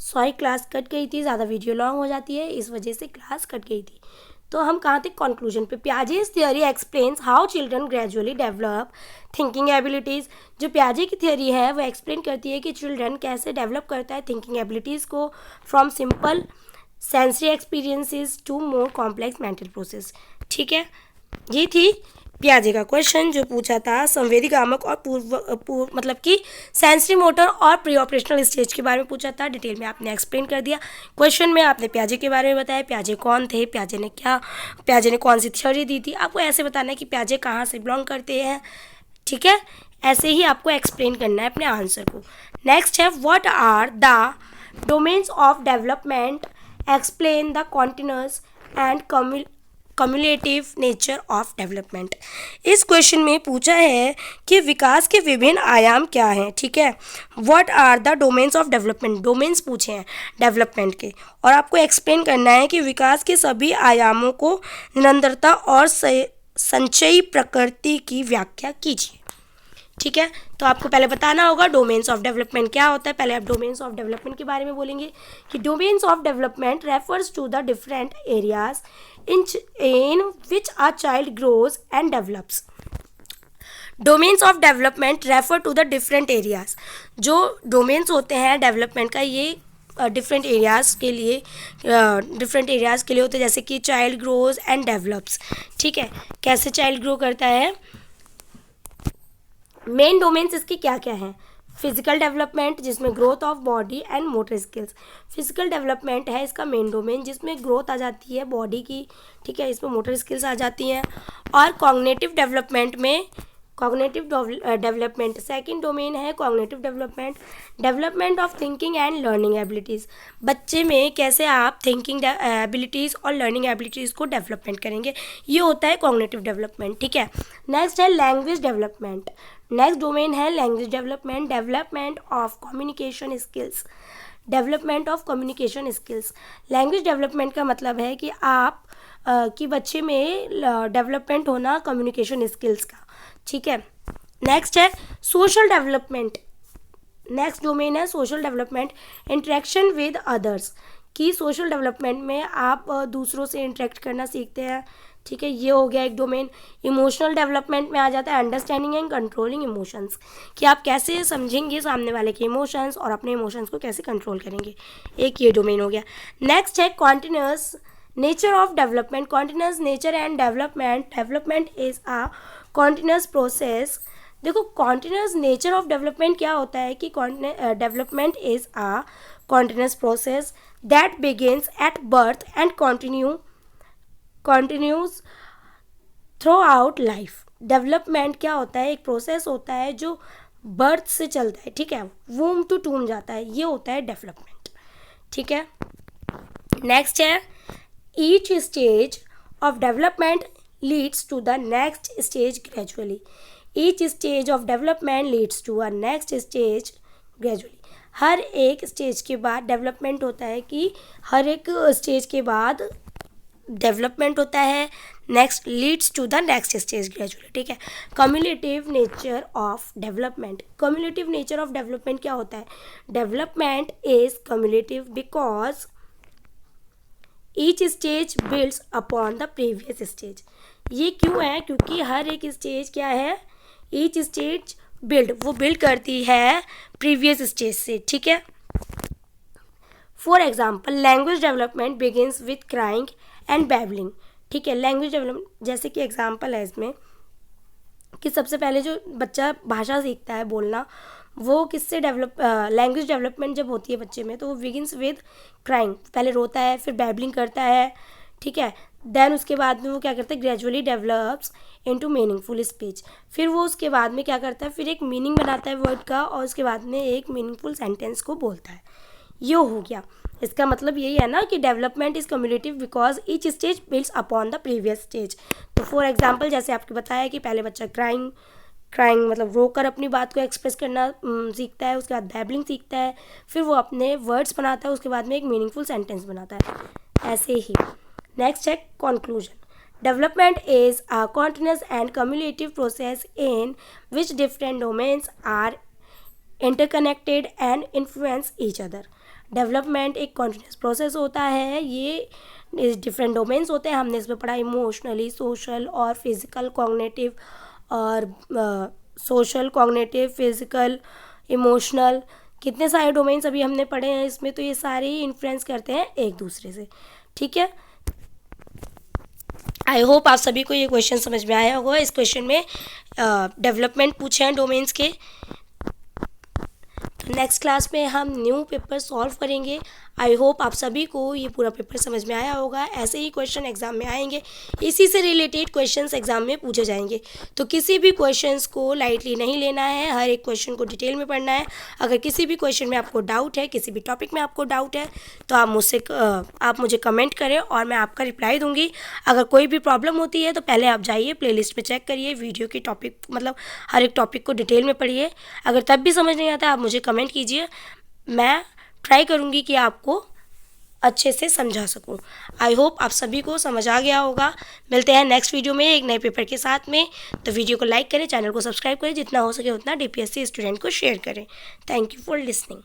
Sorry class cut गई थी, ज़्यादा वीडियो लॉन्ग हो जाती है, इस वजह से क्लास कट गई थी। तो हम कहाँ थे, कंक्लूजन पे। Piaget's theory explains how children gradually develop thinking abilities. जो पियाजे की थियरी है वो एक्सप्लेन करती है कि चिल्ड्रन कैसे डेवलप करता है थिंकिंग एबिलिटीज़ को, from simple sensory experiences to more complex mental process. ठीक है, ये थी पियाजे का क्वेश्चन जो पूछा था संवेदी गामक और पूर्व मतलब कि सेंसरी मोटर और प्री ऑपरेशनल स्टेज के बारे में पूछा था। डिटेल में आपने एक्सप्लेन कर दिया। क्वेश्चन में आपने पियाजे के बारे में बताया, पियाजे कौन थे, पियाजे ने कौन सी थ्योरी दी थी। आपको ऐसे बताना है कि पियाजे कहाँ से बिलोंग करते हैं। ठीक है, ऐसे ही आपको एक्सप्लेन करना है अपने आंसर को। नेक्स्ट है, what are the domains of development, explain the continuous and cumulative nature of development. इस क्वेश्चन में पूछा है कि विकास के विभिन्न आयाम क्या हैं। ठीक है, what are the domains of development, domains पूछे हैं डेवलपमेंट के, और आपको एक्सप्लेन करना है कि विकास के सभी आयामों को निरंतरता और संचयी प्रकृति की व्याख्या कीजिए। ठीक है, तो आपको पहले बताना होगा डोमेन्स ऑफ डेवलपमेंट क्या होता है। पहले आप डोमेन्स ऑफ डेवलपमेंट के बारे में बोलेंगे कि domains of development refers to the different areas in which a child grows and develops. Domains of development refer to the different areas. जो डोमेन्स होते हैं डेवलपमेंट का, ये डिफरेंट एरियाज़ के लिए होते हैं, जैसे कि चाइल्ड ग्रोज एंड डेवलप्स। ठीक है, कैसे चाइल्ड ग्रो करता है। मेन डोमेन्स इसके क्या क्या हैं। फिजिकल डेवलपमेंट, जिसमें growth of body and motor skills. Physical development है इसका मेन डोमेन, जिसमें ग्रोथ आ जाती है बॉडी की। ठीक है, इसमें मोटर स्किल्स आ जाती हैं। और कॉग्निटिव डेवलपमेंट सेकंड डोमेन है। Cognitive development of thinking and learning abilities. बच्चे में कैसे आप थिंकिंग एबिलिटीज़ और लर्निंग एबिलिटीज़ को डेवलपमेंट करेंगे, ये होता है कॉग्निटिव डेवलपमेंट। ठीक है, नेक्स्ट है लैंग्वेज डेवलपमेंट। नेक्स्ट डोमेन है language development of communication skills. Language development का मतलब है कि आप कि बच्चे में डेवलपमेंट होना कम्युनिकेशन स्किल्स का। ठीक है, नेक्स्ट है सोशल डेवलपमेंट। नेक्स्ट डोमेन है social development, interaction with others. कि सोशल डेवलपमेंट में आप दूसरों से इंटरेक्ट करना सीखते हैं। ठीक है, ये हो गया एक डोमेन। इमोशनल डेवलपमेंट में आ जाता है अंडरस्टैंडिंग एंड कंट्रोलिंग इमोशंस, कि आप कैसे समझेंगे सामने वाले के इमोशंस और अपने इमोशंस को कैसे कंट्रोल करेंगे। एक ये डोमेन हो गया। नेक्स्ट है continuous nature of development. Continuous nature and development is a continuous process. देखो, कॉन्टिन्यूस नेचर ऑफ डेवलपमेंट क्या होता है कि development is a continuous process that begins at birth and continues through out life. Development क्या होता है, एक process होता है जो बर्थ से चलता है। ठीक है, वूम टू टूम जाता है, ये होता है डेवलपमेंट। ठीक है, नेक्स्ट है each stage of development leads to the next stage gradually. Each stage of development leads to a next stage gradually. हर एक स्टेज के बाद डेवलपमेंट होता है कि हर एक स्टेज के बाद डेवलपमेंट होता है, next leads to the next stage gradually. ठीक है, cumulative nature of development. Cumulative nature of development क्या होता है, development is cumulative because each stage builds upon the previous stage. ये क्यों है, क्योंकि हर एक स्टेज क्या है, ईच स्टेज बिल्ड करती है प्रीवियस स्टेज से। ठीक है, for example language development begins with crying and babbling. ठीक है, लैंग्वेज डेवलपमेंट जैसे कि एग्जाम्पल है इसमें कि सबसे पहले जो बच्चा भाषा सीखता है बोलना, वो किससे लैंग्वेज डेवलपमेंट जब होती है बच्चे में, तो वो बिगिंस विद क्राइंग, पहले रोता है, फिर बैबलिंग करता है। ठीक है, देन उसके बाद में वो क्या करता है, gradually develops into meaningful speech. फिर वो उसके बाद में क्या करता है, फिर एक मीनिंग बनाता है वर्ड का, और उसके बाद में एक मीनिंगफुल सेंटेंस को बोलता है। ये हो गया, इसका मतलब यही है ना कि development is cumulative because each stage builds upon the previous stage. तो फॉर एग्जांपल जैसे आपको बताया कि पहले बच्चा क्राइंग मतलब रोकर अपनी बात को एक्सप्रेस करना सीखता है, उसके बाद बैबलिंग सीखता है, फिर वो अपने वर्ड्स बनाता है, उसके बाद में एक मीनिंगफुल सेंटेंस बनाता है। ऐसे ही नेक्स्ट है conclusion. Development is a continuous and cumulative process in which different domains are interconnected and influence each other. Development एक कॉन्टिन्यूस प्रोसेस होता है, ये डिफरेंट डोमेन्स होते हैं, हमने इसमें पढ़ा इमोशनली, सोशल और फिज़िकल, कॉग्निटिव और सोशल, कॉग्निटिव, फिज़िकल, इमोशनल, कितने सारे डोमेन्स अभी हमने पढ़े हैं इसमें, तो ये सारे ही इन्फ्लुएंस करते हैं एक दूसरे से, ठीक है। आई होप आप सभी को ये क्वेश्चन समझ में आया होगा। इस क्वेश्चन में डेवलपमेंट पूछे हैं डोमेन्स के। नेक्स्ट क्लास में हम न्यू पेपर सॉल्व करेंगे। आई होप आप सभी को ये पूरा पेपर समझ में आया होगा। ऐसे ही क्वेश्चन एग्जाम में आएंगे, इसी से रिलेटेड क्वेश्चंस एग्जाम में पूछे जाएंगे, तो किसी भी क्वेश्चंस को लाइटली नहीं लेना है, हर एक क्वेश्चन को डिटेल में पढ़ना है। अगर किसी भी क्वेश्चन में आपको डाउट है, किसी भी टॉपिक में आपको डाउट है, तो आप मुझे कमेंट करें और मैं आपका रिप्लाई दूंगी। अगर कोई भी प्रॉब्लम होती है तो पहले आप जाइए प्लेलिस्ट में चेक करिए, वीडियो की टॉपिक मतलब हर एक टॉपिक को डिटेल में पढ़िए। अगर तब भी समझ नहीं आता आप मुझे कमेंट कीजिए, मैं ट्राई करूँगी कि आपको अच्छे से समझा सकूं। आई होप आप सभी को समझ आ गया होगा। मिलते हैं नेक्स्ट वीडियो में एक नए पेपर के साथ में। तो वीडियो को लाइक करें, चैनल को सब्सक्राइब करें, जितना हो सके उतना DPSC स्टूडेंट को शेयर करें। Thank you for listening.